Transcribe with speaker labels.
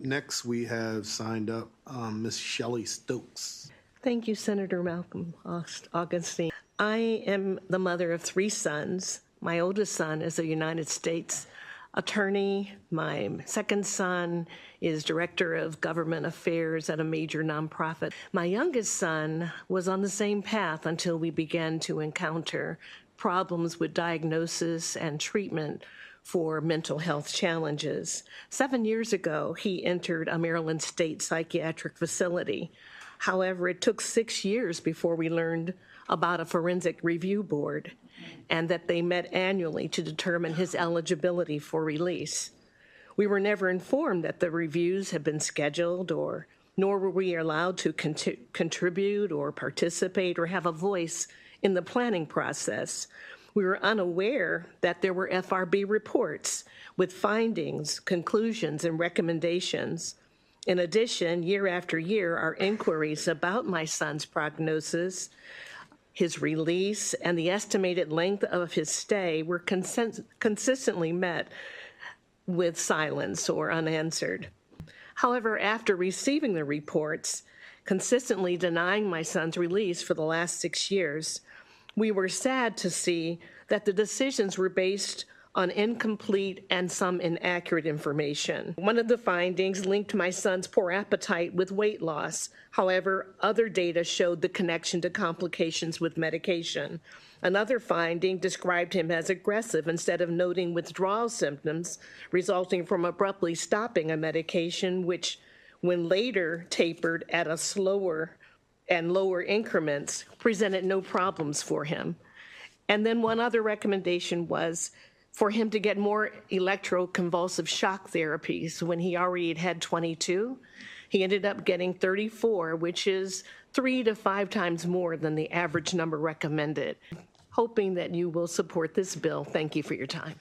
Speaker 1: Next, we have signed up Ms. Shelley Stokes.
Speaker 2: Thank you, Senator Malcolm Augustine. I am the mother of 3 sons. My oldest son is a United States attorney. My second son is director of government affairs at a major nonprofit. My youngest son was on the same path until we began to encounter problems with diagnosis and treatment for mental health challenges. 7 years ago, he entered a Maryland State psychiatric facility. However, it took 6 years before we learned about a forensic review board and that they met annually to determine his eligibility for release. We were never informed that the reviews had been scheduled, nor were we allowed to contribute or participate or have a voice in the planning process. We were unaware that there were FRB reports with findings, conclusions, and recommendations. In addition, year after year, our inquiries about my son's prognosis, his release, and the estimated length of his stay were consistently met with silence or unanswered. However, after receiving the reports, consistently denying my son's release for the last 6 years, we were sad to see that the decisions were based on incomplete and some inaccurate information. One of the findings linked my son's poor appetite with weight loss. However, other data showed the connection to complications with medication. Another finding described him as aggressive instead of noting withdrawal symptoms resulting from abruptly stopping a medication, which, when later tapered at a slower and lower increments, presented no problems for him. And then one other recommendation was for him to get more electroconvulsive shock therapies when he already had 22. He ended up getting 34, which is 3 to 5 times more than the average number recommended. Hoping that you will support this bill. Thank you for your time.